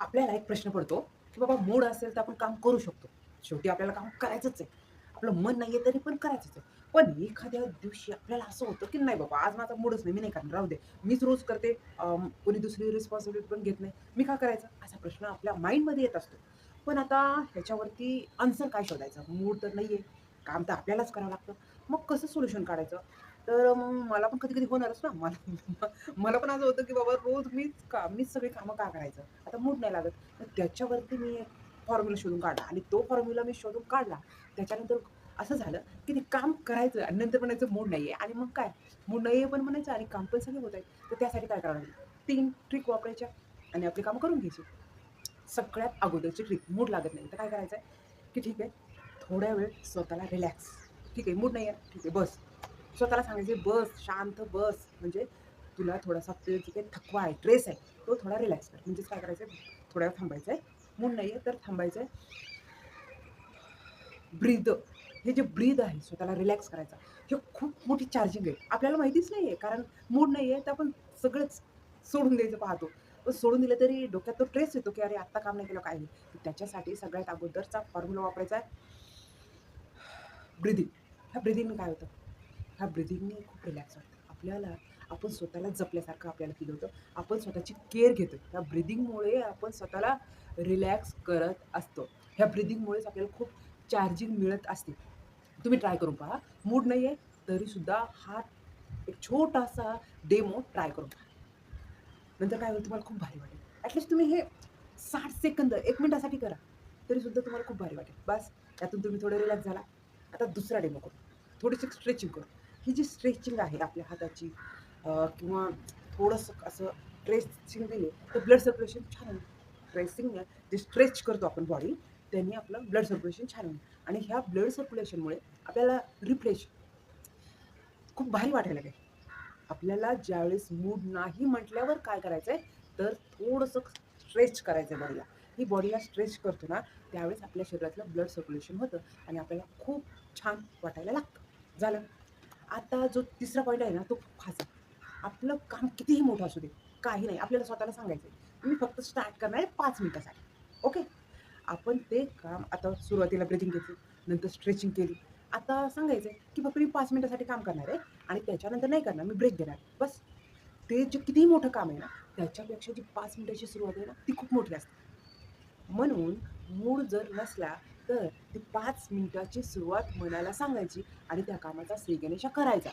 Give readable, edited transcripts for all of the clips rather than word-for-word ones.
आपल्याला एक प्रश्न पडतो, की बाबा मूड असेल तर आपण काम करू शकतो. शेवटी आपल्याला काम करायचंच आहे. आपलं मन नाहीये तरी पण करायचंच आहे. पण एखाद्या दिवशी आपल्याला असं होतं, की नाही बाबा आज माझा मूडच नाही, मी नाही करणार, राहू दे. मीच रोज करते, कोणी दुसरी रिस्पॉन्सिबिलिटी पण घेत नाही. मी का करायचं? असा प्रश्न आपल्या माइंडमध्ये येत असतो. पण आता ह्याच्यावरती आन्सर काय शोधायचं? मूड तर नाहीये, काम तर आपल्यालाच करावं लागतं. मग कसं सोल्युशन काढायचं? तर मग मला पण कधी-कधी होणारच ना. मला मला पण असं होतं, की बाबा रोज मीच सगळी कामं का करायचं? आता मूड नाही लागत. मग त्याच्यावरती मी एक फॉर्म्युला शोधून काढला आणि तो फॉर्म्युला मी शोधून काढला. त्याच्यानंतर असं झालं, की ते काम करायचं आणि नंतर म्हणायचं मूड नाहीये आणि मग काय? मूड नाहीये पण म्हणायचं आणि काम पण सगळे होत आहेत. तर त्यासाठी काय करावं लागेल? 3 ट्रिक वापरायच्या आणि आपली कामं करून घ्यायची. सगळ्यात अगोदरची ट्रिक मूड लागत नाही. तर काय करायचंय, की ठीक आहे, थोड्या वेळ स्वतःला रिलॅक्स. ठीक आहे, मूड नाहीये, ठीक आहे, बस. स्वतःला सांगायचं, "बस, शांत बस." म्हणजे तुला थोडासा ते जे काही थकवा आहे, ट्रेस आहे, तो थोडा रिलॅक्स कर. म्हणजेच काय करायचंय, थोड्या वेळ थांबायचंय. मूड नाहीये तर थांबायचंय. ब्रीथ. हे जे ब्रीथ आहे, स्वतःला रिलॅक्स करायचा. हे खूप मोठी चार्जिंग आहे. आपल्याला माहितीच नाहीये, कारण मूड नाहीये, तर आपण सगळंच सोडून द्यायचं पाहतो. पण सोडून दिलं तरी डोक्यात तो ट्रेस येतो, की "अरे, आत्ता काम नाही केलं, काय नाही." तर त्याच्यासाठी सगळ्यात अगोदरचा फॉर्म्युला वापरायचा आहे, ब्रीथिंग. ह्या ब्रीथिंगने काय होतं? ह्या ब्रीथिंगने खूप रिलॅक्स वाटतं. आपण स्वतःला जपल्यासारखं आपल्याला फील होतं. आपण स्वतःची केअर घेतोय. ह्या ब्रीथिंगमुळे आपण स्वतःला रिलॅक्स करत असतो. ह्या ब्रीथिंगमुळेच आपल्याला खूप चार्जिंग मिळत असते. तुम्ही ट्राय करून पहा. मूड नाहीये तरीसुद्धा हा एक छोटासा डेमो ट्राय करून पहा. नंतर काय होईल तुम्हाला खूप भारी वाटेल. तुम्ही हे 60 सेकंद 1 मिनिटासाठी करा. तरीसुद्धा तुम्हाला खूप भारी वाटेल. बस त्यातून तुम्ही थोडे रिलॅक्स झाला. आता दुसरा डेमो करू. थोडीशी स्ट्रेचिंग करू. ही जी स्ट्रेचिंग आहे आपल्या हाताची किंवा थोडंसं असं स्ट्रेचिंग दिली तर ब्लड सर्क्युलेशन छान होईल. स्ट्रेचिंगने जे स्ट्रेच करतो आपण बॉडी त्यांनी आपलं ब्लड सर्क्युलेशन छान होईल आणि ह्या ब्लड सर्क्युलेशनमुळे आपल्याला रिफ्रेश खूप भारी वाटायला लागेल. आपल्याला ज्यावेळेस मूड नाही म्हटल्यावर काय करायचंय, तर थोडंसं स्ट्रेच करायचंय बॉडीला. ही बॉडीला स्ट्रेच करतो ना, त्यावेळेस आपल्या शरीरातलं ब्लड सर्क्युलेशन होतं आणि आपल्याला खूप छान वाटायला लागतं. झालं. आता जो तिसरा पॉइंट आहे ना, तो खूप खास आहे. आपलं काम कितीही मोठं असू दे, काही नाही. आपल्याला स्वतःला सांगायचंय, मी फक्त स्टार्ट करणार आहे 5 मिनिटासाठी. ओके. आपण ते काम आता सुरुवातीला ब्रीथिंग घेतली, नंतर स्ट्रेचिंग केली. आता सांगायचंय, की फक्त मी 5 मिनिटासाठी काम करणार आहे आणि त्याच्यानंतर नाही करणार, मी ब्रेक घेणार. बस. ते जे कितीही मोठं काम आहे ना, त्याच्यापेक्षा जी 5 मिनिटाची सुरुवात आहे ना, ती खूप मोठी असते. म्हणून मूड जर नसला, तर ती 5 मिनिटाची सुरुवात मनाला सांगायची आणि त्या कामाचा श्रीगणेशा करायचा.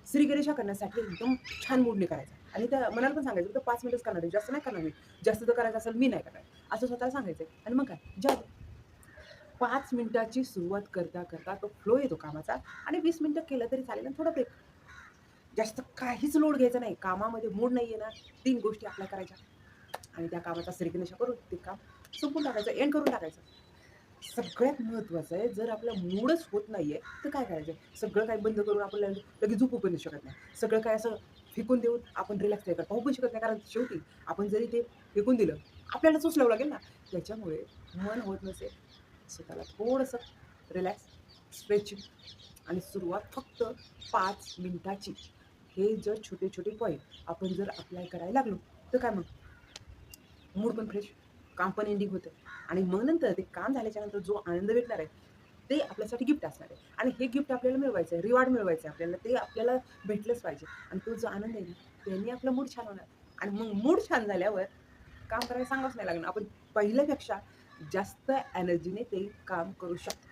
श्रीगणेशा करण्यासाठी एकदम छान मूडने करायचा आणि त्या मनाला पण सांगायचं, "फक्त 5 मिनिटच करणार आहे, जास्त नाही करणार मी. जास्त जर करायचं असेल, मी नाही करणार." असं स्वतःला सांगायचंय आणि मग काय, ज्या 5 मिनिटाची सुरुवात करता तो फ्लो येतो कामाचा आणि 20 मिनिटं केलं तरी चालेल आणि थोडा ब्रेक. जास्त काहीच लोड घ्यायचा नाही. कामामध्ये मूड नाहीये ना, 3 गोष्टी आपल्या करायच्या आणि त्या कामाचा श्रीगणेशा करून ते काम संपवून टाकायचं, एंड करून टाकायचं. सगळ्यात महत्त्वाचं आहे, जर आपला मूडच होत नाहीये, तर काय करायचं? सगळं काही बंद करून आपण लगेच झोपू पण शकत नाही. सगळं काही असं फेकून देऊन आपण रिलॅक्स नाही करत पाहू पण शकत नाही. कारण शेवटी आपण जरी ते फेकून दिलं, आपल्यालाच उचलावं लागेल ना. त्याच्यामुळे मन होत नसेल, स्वतःला थोडंसं रिलॅक्स, स्ट्रेचिंग आणि सुरुवात फक्त 5 मिनिटाची. हे जर छोटे-छोटे पॉइंट आपण जर अप्लाय करायला लागलो, तर काय मग मूड पण फ्रेश, काम पण एंडिंग होतं आणि मग नंतर ते काम झाल्याच्या नंतर जो आनंद भेटणार आहे, ते आपल्यासाठी गिफ्ट असणार आहे आणि हे गिफ्ट आपल्याला मिळवायचं आहे, रिवॉर्ड मिळवायचं आहे आपल्याला. ते आपल्याला भेटलंच पाहिजे आणि तो जो आनंद आहे ना, त्याने आपला मूड छान होणार आणि मग मूड छान झाल्यावर काम करायला सांगावंच नाही लागणार. आपण पहिल्यापेक्षा जास्त एनर्जीने ते काम करू शकतो.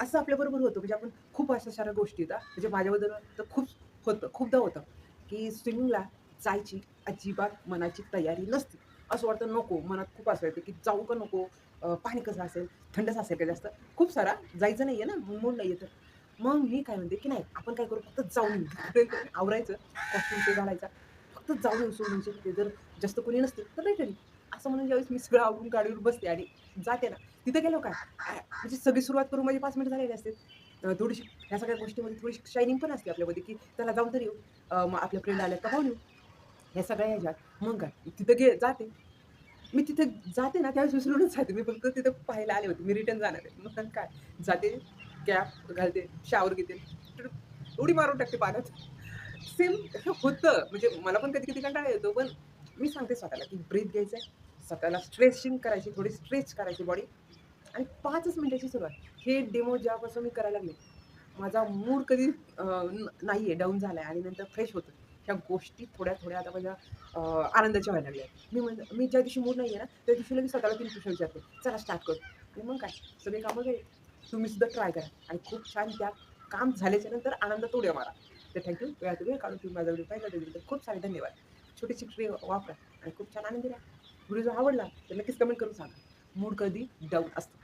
असं आपल्याबरोबर होतं. म्हणजे आपण खूप अशा साऱ्या गोष्टी आहेत म्हणजे माझ्याबद्दल तर खूपदा होतं, की स्विमिंगला जायची अजिबात मनाची तयारी नसते. असं वाटतं नको, मनात खूप असं येतं, की जाऊ का नको? पाणी कसं असेल? थंडच असेल का जास्त? खूप सारा जायचं नाहीये ना, मूड नाहीये तर. मग मी काय म्हणते, की नाही आपण काय करू फक्त जाऊन येऊ. तिकडे आवरायचं, कॉस्ट्यूम ते घालायचा. फक्त जाऊन येऊ स्विमिंग तिथे जर जास्त कोणी नसतील तर रिटर्न असं म्हणून ज्यावेळेस मी सगळं आवरून गाडीवर बसते आणि जाते ना, तिथे गेल्यावर काय म्हणजे सगळी सुरुवात करून माझे 5 मिनिट झालेले असते. थोडीशी ह्या सगळ्या गोष्टीमध्ये थोडीशी शायनिंग पण असते आपल्यामध्ये, की चला जाऊन तरी येऊ. मग आपल्या फ्रेंड आल्या का पाहून येऊ. ह्या सगळ्या ह्याच्यात मग काय तिथं जाते. मी तिथे जाते ना त्यावेळेस विसरूनच जाते. मी फक्त तिथं पाहायला आले होते. मी रिटर्न जाणार आहे. मग काय जाते, कॅप घालते, शॉवर घेते, तर उडी मारून टाकते पाण्यात. सेम हे होतं. म्हणजे मला पण कधी-कधी कंटाळा येतो. पण मी सांगते स्वतःला, की ब्रीथ घ्यायचंय, स्वतःला स्ट्रेचिंग करायची, थोडी स्ट्रेच करायची बॉडी आणि 5च मिनिटाची सुरुवात. हे डेमो जेव्हापासून मी करायला लागले, माझा मूड कधी नाहीये डाऊन झालाय आणि नंतर फ्रेश होतो. ह्या गोष्टी थोड्या-थोड्या आता माझ्या आनंदाच्या व्हायला लागल्या. मी ज्या दिवशी मूड नाहीये ना, त्या दिवशी लगेच स्वतःला 3 प्रश्न विचारते. चला स्टार्ट करू. आणि मग काय सगळी कामं झाली. तुम्ही सुद्धा ट्राय करा आणि खूप छान त्या काम झाल्याच्या नंतर आनंदात उड्या मारा. तर थँक यू. वेळात वेळ काढून तुम्ही माझा व्हिडिओ पाहिला त्याबद्दल खूप सारे धन्यवाद. छोटीशी ट्रिक वापरा आणि खूप छान आनंदी राहा. व्हिडिओ जर आवडला तर नक्कीच कमेंट करून सांगा. मूड कधी डाऊन असतो.